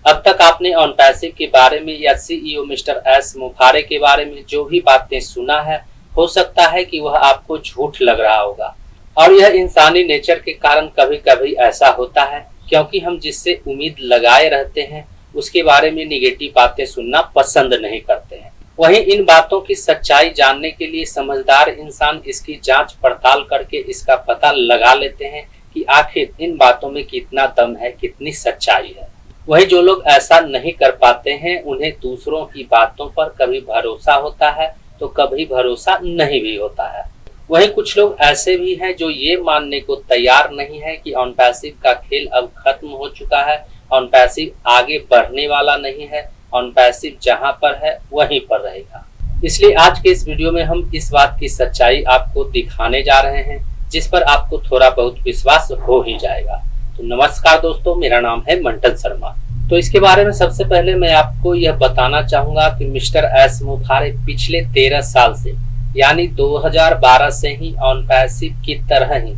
अब तक आपने ऑन पैसिव के बारे में या सीईओ मिस्टर एस मुखारे के बारे में जो भी बातें सुना है, हो सकता है कि वह आपको झूठ लग रहा होगा। और यह इंसानी नेचर के कारण कभी कभी ऐसा होता है, क्योंकि हम जिससे उम्मीद लगाए रहते हैं उसके बारे में निगेटिव बातें सुनना पसंद नहीं करते हैं। वहीं इन बातों की सच्चाई जानने के लिए समझदार इंसान इसकी जांच पड़ताल करके इसका पता लगा लेते हैं कि आखिर इन बातों में कितना दम है, कितनी सच्चाई है। वही जो लोग ऐसा नहीं कर पाते हैं, उन्हें दूसरों की बातों पर कभी भरोसा होता है तो कभी भरोसा नहीं भी होता है। वहीं कुछ लोग ऐसे भी हैं जो ये मानने को तैयार नहीं है कि ऑन पैसिव का खेल अब खत्म हो चुका है, ऑन पैसिव आगे बढ़ने वाला नहीं है, ऑन पैसिव जहां पर है वहीं पर रहेगा। इसलिए आज के इस वीडियो में हम इस बात की सच्चाई आपको दिखाने जा रहे हैं, जिस पर आपको थोड़ा बहुत विश्वास हो ही जाएगा। तो नमस्कार दोस्तों, मेरा नाम है मंटन शर्मा। तो इसके बारे में सबसे पहले मैं आपको यह बताना चाहूंगा कि मिस्टर एस मुखारे पिछले 13 साल से यानी 2012 से ही ऑन पैसिव की तरह ही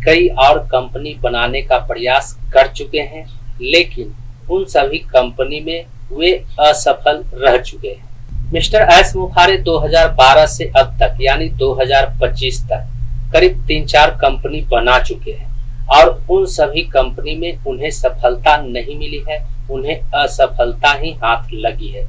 कई और कंपनी बनाने का प्रयास कर चुके हैं, लेकिन उन सभी कंपनी में वे असफल रह चुके हैं। मिस्टर एस मुखारे 2012 से अब तक यानी 2025 तक करीब 3-4 कंपनी बना चुके हैं और उन सभी कंपनी में उन्हें सफलता नहीं मिली है, उन्हें असफलता ही हाथ लगी है।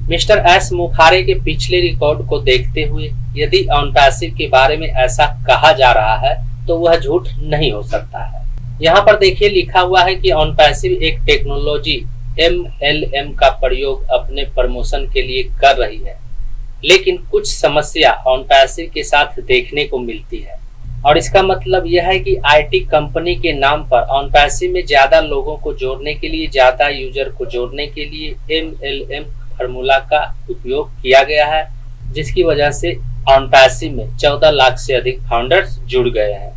मिस्टर एस मुखारे के पिछले रिकॉर्ड को देखते हुए यदि ऑन पैसिव के बारे में ऐसा कहा जा रहा है तो वह झूठ नहीं हो सकता है। यहाँ पर देखिए लिखा हुआ है कि ऑन पैसिव एक टेक्नोलॉजी MLM का प्रयोग अपने प्रमोशन के लिए कर रही है, लेकिन कुछ समस्या ऑन पैसिव के साथ देखने को मिलती है। और इसका मतलब यह है कि IT कंपनी के नाम पर ऑन पैसिव में ज्यादा लोगों को जोड़ने के लिए, ज्यादा यूजर को जोड़ने के लिए MLM फार्मूला का उपयोग किया गया है, जिसकी वजह से ऑन पैसिव में 14 लाख से अधिक फाउंडर्स जुड़ गए हैं।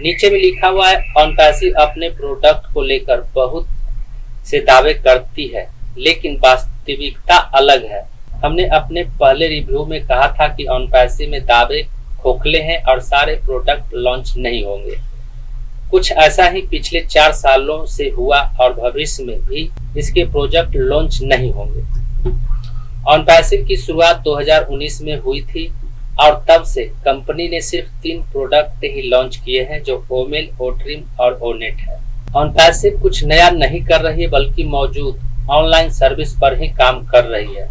नीचे में लिखा हुआ है ऑन पैसिव अपने प्रोडक्ट को लेकर बहुत से दावे करती है, लेकिन वास्तविकता अलग है। हमने अपने पहले रिव्यू में कहा था कि ऑन पैसिव में दावे खोखले हैं और सारे प्रोडक्ट लॉन्च नहीं होंगे। कुछ ऐसा ही पिछले 4 सालों से हुआ और भविष्य में भी इसके प्रोजेक्ट लॉन्च नहीं होंगे। ऑन पैसिव की शुरुआत 2019 में हुई थी और तब से कंपनी ने सिर्फ 3 प्रोडक्ट ही लॉन्च किए हैं, जो ओमेल, ओट्रिम और ओनेट है। ऑन पैसिव कुछ नया नहीं कर रही है, बल्कि मौजूद ऑनलाइन सर्विस पर ही काम कर रही है।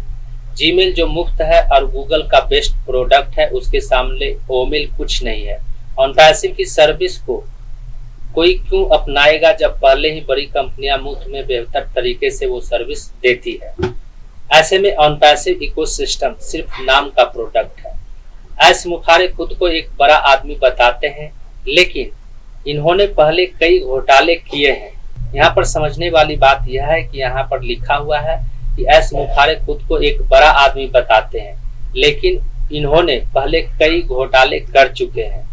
जीमेल जो मुफ्त है और गूगल का बेस्ट प्रोडक्ट है, उसके सामने ओमेल कुछ नहीं है। ऑन पैसिव की सर्विस को कोई क्यों अपनाएगा जब पहले ही बड़ी कंपनियां मुफ्त में बेहतर तरीके से वो सर्विस देती है। ऐसे में ऑन पैसिव इकोसिस्टम सिर्फ नाम का प्रोडक्ट है। एस मुखारे खुद को एक बड़ा आदमी बताते हैं, लेकिन इन्होंने पहले कई घोटाले किए हैं। यहाँ पर समझने वाली बात यह है कि यहाँ पर लिखा हुआ है कि एस मुखारे खुद को एक बड़ा आदमी बताते हैं, लेकिन इन्होंने पहले कई घोटाले कर चुके हैं।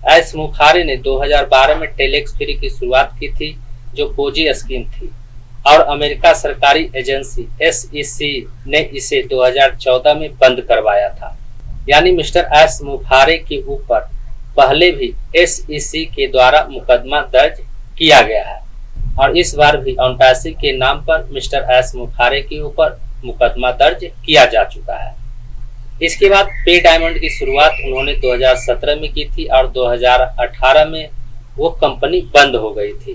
एस मुखारे ने 2012 में टेलेक्स फ्री की शुरुआत की थी, जो पोजी स्कीम थी, और अमेरिका सरकारी एजेंसी SEC ने इसे 2014 में बंद करवाया था। यानी मिस्टर एस मुखारे के ऊपर पहले भी SEC के द्वारा मुकदमा दर्ज किया गया है और इस बार भी ऑन पैसिव के नाम पर मिस्टर एस मुखारे के ऊपर मुकदमा दर्ज किया जा चुका है। इसके बाद पे डायमंड की शुरुआत उन्होंने 2017 में की थी और 2018 में वो कंपनी बंद हो गई थी।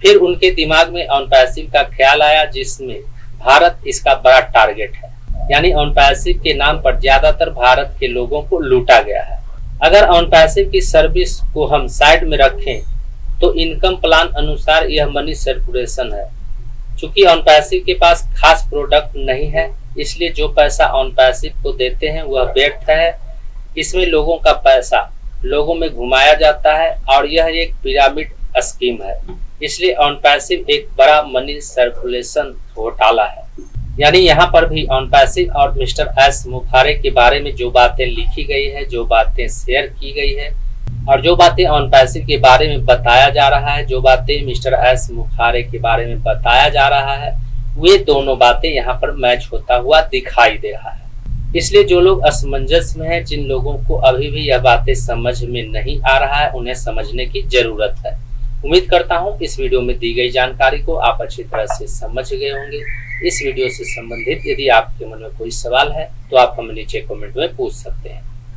फिर उनके दिमाग में ऑन पैसिव का ख्याल आया, जिसमें भारत इसका बड़ा टारगेट है। यानी ऑन पैसिव के नाम पर ज्यादातर भारत के लोगों को लूटा गया है। अगर ऑन पैसिव की सर्विस को हम साइड में रखें तो इनकम प्लान अनुसार यह मनी सर्कुलेशन है। चूंकि ऑन पैसिव के पास खास प्रोडक्ट नहीं है, इसलिए जो पैसा ऑन पैसिव को देते हैं वह व्यर्थ है। इसमें लोगों का पैसा लोगों में घुमाया जाता है और यह एक पिरामिड स्कीम है। इसलिए ऑन पैसिव एक बड़ा मनी सर्कुलेशन घोटाला है। यानी यहाँ पर भी ऑन पैसिव और मिस्टर एस मुखारे के बारे में जो बातें लिखी गई है, जो बातें शेयर की गई है और जो बातें ऑन पैसिव के बारे में बताया जा रहा है, जो बातें मिस्टर एस मुखारे के बारे में बताया जा रहा है, वे दोनों बातें यहाँ पर मैच होता हुआ दिखाई दे रहा है। इसलिए जो लोग असमंजस में हैं, जिन लोगों को अभी भी यह बातें समझ में नहीं आ रहा है, उन्हें समझने की जरूरत है। उम्मीद करता हूँ इस वीडियो में दी गई जानकारी को आप अच्छी तरह से समझ गए होंगे। इस वीडियो से संबंधित यदि आपके मन में कोई सवाल है तो आप हमें नीचे कमेंट में पूछ सकते हैं।